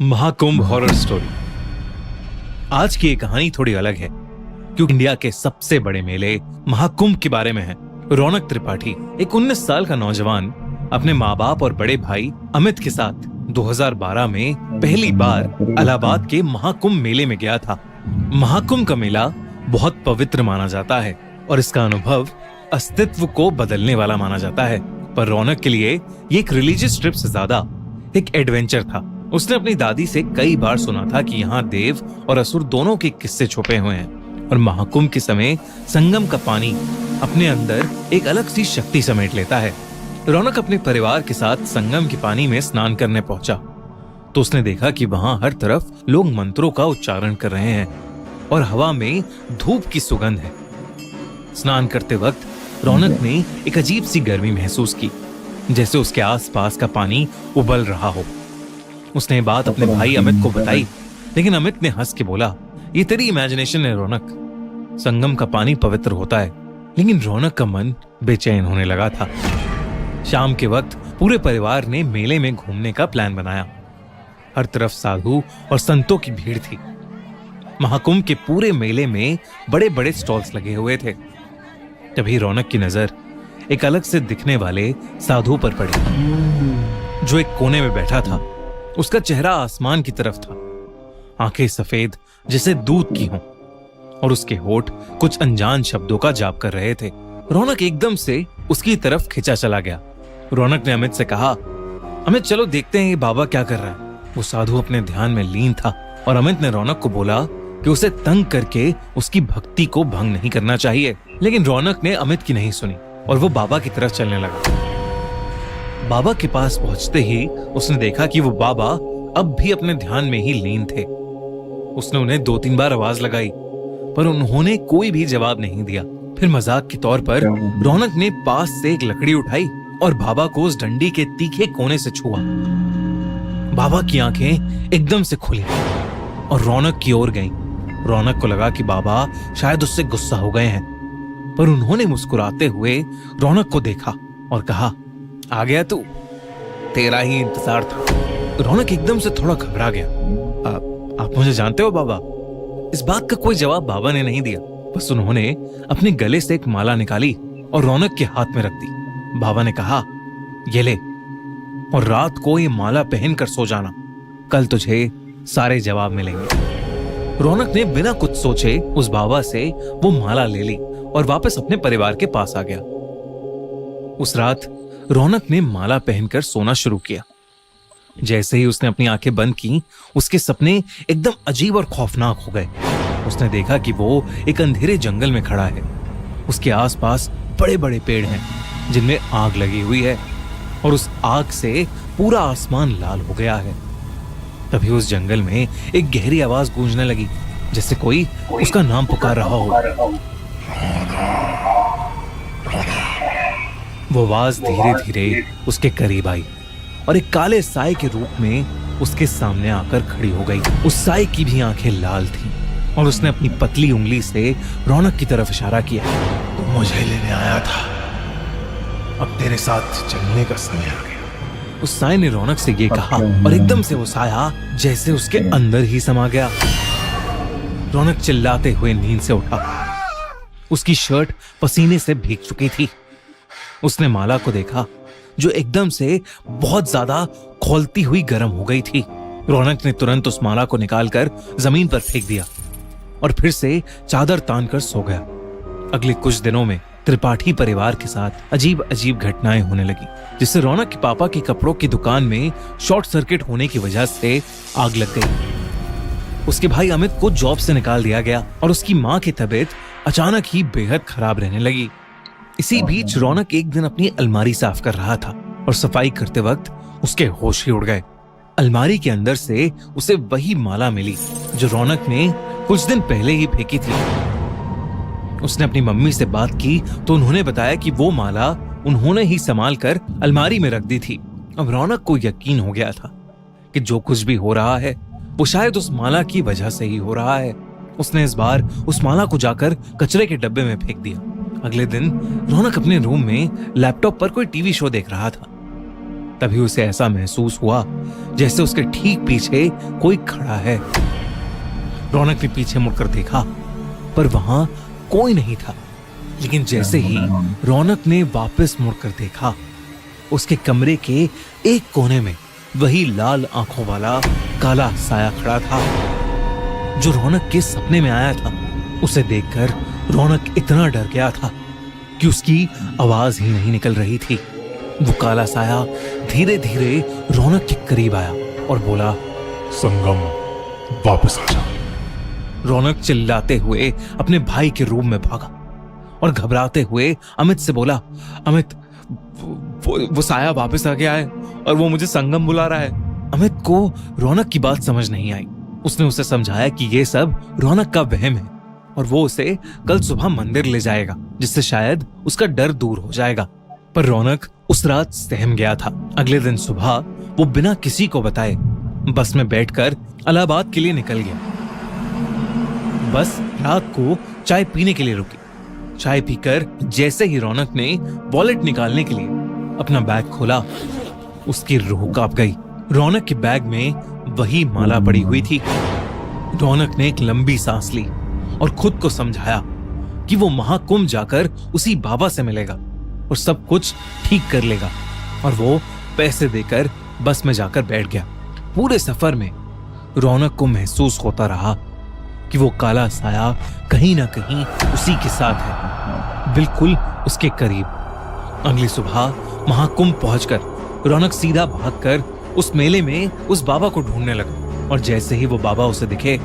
Mahakumbh horror story. आज की ये कहानी थोड़ी अलग है क्योंकि इंडिया के सबसे बड़े मेले महाकुंभ के बारे में है। रौनक त्रिपाठी एक 19 साल का नौजवान अपने माँ बाप और बड़े भाई अमित के साथ 2012 में पहली बार इलाहाबाद के महाकुंभ मेले में गया था। महाकुंभ का मेला बहुत पवित्र माना जाता है और इसका अनुभव अस्तित्व को बदलने वाला माना जाता है, पर रौनक के लिए ये एक रिलीजियस ट्रिप से ज्यादा एक एडवेंचर था। उसने अपनी दादी से कई बार सुना था कि यहाँ देव और असुर दोनों के किस्से छुपे हुए हैं और महाकुंभ के समय संगम का पानी अपने अंदर एक अलग सी शक्ति समेट लेता है। रौनक अपने परिवार के साथ संगम के पानी में स्नान करने पहुंचा तो उसने देखा कि वहां हर तरफ लोग मंत्रों का उच्चारण कर रहे हैं और हवा में धूप की सुगंध है। स्नान करते वक्त रौनक ने एक अजीब सी गर्मी महसूस की, जैसे उसके आसपास का पानी उबल रहा हो। उसने ये बात अपने भाई अमित को बताई, लेकिन अमित ने हंस के बोला, ये तेरी इमेजिनेशन है रौनक, संगम का पानी पवित्र होता है। लेकिन रौनक का मन बेचैन होने लगा था। शाम के वक्त पूरे परिवार ने मेले में घूमने का प्लान बनाया। हर तरफ साधु और संतों की भीड़ थी। महाकुंभ के पूरे मेले में बड़े बड़े स्टॉल्स लगे हुए थे। तभी रौनक की नजर एक अलग से दिखने वाले साधु पर पड़ी, जो एक कोने में बैठा था। उसका चेहरा आसमान की तरफ था, आंखें सफेद जैसे दूध की हों और उसके होठ कुछ अनजान शब्दों का जाप कर रहे थे। रौनक एकदम से उसकी तरफ खिंचा चला गया। रौनक ने अमित से कहा, अमित चलो देखते हैं ये बाबा क्या कर रहा है। वो साधु अपने ध्यान में लीन था और अमित ने रौनक को बोला कि उसे तंग करके उसकी भक्ति को भंग नहीं करना चाहिए। लेकिन रौनक ने अमित की नहीं सुनी और वो बाबा की तरफ चलने लगा। बाबा के पास पहुंचते ही उसने देखा कि वो बाबा अब भी अपने ध्यान में ही लीन थे। उसने उन्हें 2-3 बार आवाज लगाई, पर उन्होंने कोई भी जवाब नहीं दिया। फिर मजाक के तौर पर रौनक ने पास से एक लकड़ी उठाई और बाबा को उस डंडी के तीखे कोने से छुआ। बाबा की आंखें एकदम से खुली और रौनक की ओर गईं। रौनक को लगा कि बाबा शायद उससे गुस्सा हो गए हैं, पर उन्होंने मुस्कुराते हुए रौनक को देखा और कहा, आ गया तू, तेरा ही इंतजार था। रौनक एकदम से थोड़ा घबरा गया। आप मुझे जानते हो बाबा? इस बात का कोई जवाब बाबा ने नहीं दिया। बस उन्होंने अपने गले से एक माला निकाली और रौनक के हाथ में रख दी। बाबा ने कहा, ये ले और रात को ये माला पहनकर सो जाना, कल तुझे सारे जवाब मिलेंगे। रौनक ने बिना कुछ सोचे उस बाबा से वो माला ले ली और वापस अपने परिवार के पास आ गया। उस रात रौनक ने माला पहनकर सोना शुरू किया। जैसे ही उसने अपनी आंखें बंद की, उसके सपने एकदम अजीब और खौफनाक हो गए। उसने देखा कि वो एक अंधेरे जंगल में खड़ा है। उसके आसपास बड़े बड़े पेड़ हैं जिनमें आग लगी हुई है और उस आग से पूरा आसमान लाल हो गया है। तभी उस जंगल में एक गहरी आवाज गूंजने लगी, जैसे कोई उसका नाम पुकार रहा हो। वो आवाज धीरे धीरे उसके करीब आई और एक काले साए के रूप में उसके सामने आकर खड़ी हो गई। उस साए की भी आंखें लाल थीं और उसने अपनी पतली उंगली से रौनक की तरफ इशारा किया। तू मुझे लेने आया था, अब तेरे साथ चलने का समय आ गया। उस साए ने रौनक से ये कहा और एकदम से वो साया जैसे उसके अंदर ही समा गया। रौनक चिल्लाते हुए नींद से उठा। उसकी शर्ट पसीने से भीग चुकी थी। उसने माला को देखा जो एकदम से बहुत ज्यादा खौलती हुई गर्म हो गई थी। रौनक ने तुरंत उस माला को निकालकर जमीन पर फेंक दिया और फिर से चादर तान कर सो गया। अगले कुछ दिनों में त्रिपाठी परिवार के साथ अजीब अजीब घटनाएं होने लगी, जिससे रौनक के पापा की कपड़ों की दुकान में शॉर्ट सर्किट होने की वजह से आग लग गई। उसके भाई अमित को जॉब से निकाल दिया गया और उसकी माँ की तबीयत अचानक ही बेहद खराब रहने लगी। इसी बीच रौनक एक दिन अपनी अलमारी साफ कर रहा था और सफाई करते वक्त उसके होश ही उड़ गए। अलमारी के अंदर से उसे वही माला मिली जो रौनक ने कुछ दिन पहले ही फेंकी थी। उसने अपनी मम्मी से बात की तो उन्होंने बताया कि वो माला उन्होंने ही संभाल कर अलमारी में रख दी थी। अब रौनक को यकीन हो गया था कि जो कुछ भी हो रहा है वो शायद उस माला की वजह से ही हो रहा है। उसने इस बार उस माला को जाकर कचरे के डब्बे में फेंक दिया। अगले दिन रौनक अपने रूम में लैपटॉप पर कोई टीवी शो देख रहा था। तभी उसे ऐसा महसूस हुआ जैसे उसके ठीक पीछे कोई खड़ा है। रौनक ने पीछे मुड़कर देखा पर वहां कोई नहीं था। लेकिन जैसे ही रौनक ने वापस मुड़कर देखा, उसके कमरे के एक कोने में वही लाल आंखों वाला काला साया खड़ा था जो रौनक के सपने में आया था। उसे देखकर रौनक इतना डर गया था कि उसकी आवाज ही नहीं निकल रही थी। वो काला साया धीरे धीरे रौनक के करीब आया और बोला, संगम, वापस आ जा। रौनक चिल्लाते हुए अपने भाई के रूम में भागा और घबराते हुए अमित से बोला, अमित, वो साया वापस आ गया है और वो मुझे संगम बुला रहा है। अमित को रौनक की बात समझ नहीं आई। उसने उसे समझाया कि ये सब रौनक का वहम है और वो उसे कल सुबह मंदिर ले जाएगा, जिससे शायद उसका डर दूर हो जाएगा। पर रौनक उस रात सहम गया था। अगले दिन सुबह वो बिना किसी को बताए बस में बैठकर इलाहाबाद के लिए निकल गया। बस रात को चाय पीने के लिए रुकी। चाय पीकर जैसे ही रौनक ने वॉलेट निकालने के लिए अपना बैग खोला, उसकी रूह कांप गई। रौनक के बैग में वही माला पड़ी हुई थी। रौनक ने एक लंबी सांस ली और खुद को समझाया कि वो महाकुंभ जाकर उसी बाबा से मिलेगा और सब कुछ ठीक कर लेगा। और वो पैसे देकर बस में जाकर बैठ गया। पूरे सफर में रौनक को महसूस होता रहा कि वो काला साया कहीं ना कहीं उसी के साथ है, बिल्कुल उसके करीब। अगली सुबह महाकुंभ पहुंचकर रौनक सीधा भागकर उस मेले में उस बाबा को ढूंढने लगा। और जैसे ही वो बाबा उसे दिखे,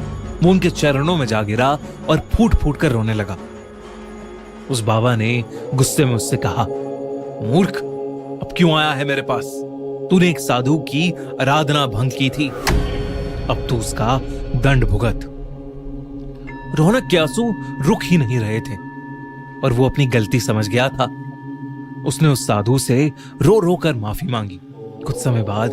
वो उनके चरणों में जा गिरा और फूट फूट कर रोने लगा। उस बाबा ने गुस्से में उससे कहा, मूर्ख, अब क्यों आया है मेरे पास? तूने एक साधु की आराधना भंग की थी, अब तू उसका दंड भुगत। रौनक के आंसू रुक ही नहीं रहे थे और वो अपनी गलती समझ गया था। उसने उस साधु से रो रो कर माफी मांगी। कुछ समय बाद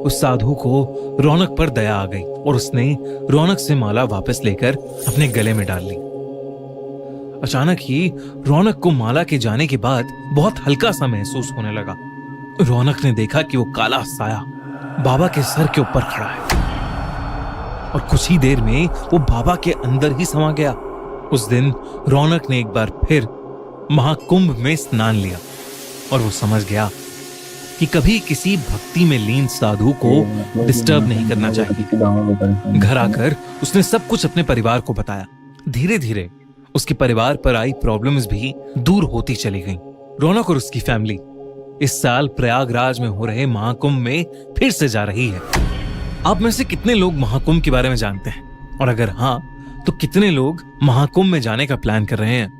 उस साधु को रौनक पर दया आ गई और उसने रौनक से माला वापस लेकर अपने गले में डाल ली। अचानक ही रौनक को माला के जाने के बाद बहुत हल्का सा महसूस होने लगा। रौनक ने देखा कि वो काला साया बाबा के सर के ऊपर खड़ा है और कुछ ही देर में वो बाबा के अंदर ही समा गया। उस दिन रौनक ने एक बार फिर महाकुंभ में स्नान लिया और वो समझ गया कि कभी किसी भक्ति में लीन साधु को डिस्टर्ब नहीं करना चाहिए। घर आकर उसने सब कुछ अपने परिवार को बताया। धीरे धीरे उसके परिवार पर आई प्रॉब्लम्स भी दूर होती चली गईं। रौनक और उसकी फैमिली इस साल प्रयागराज में हो रहे महाकुंभ में फिर से जा रही है। आप में से कितने लोग महाकुंभ के बारे में जानते हैं? और अगर हाँ, तो कितने लोग महाकुंभ में जाने का प्लान कर रहे हैं?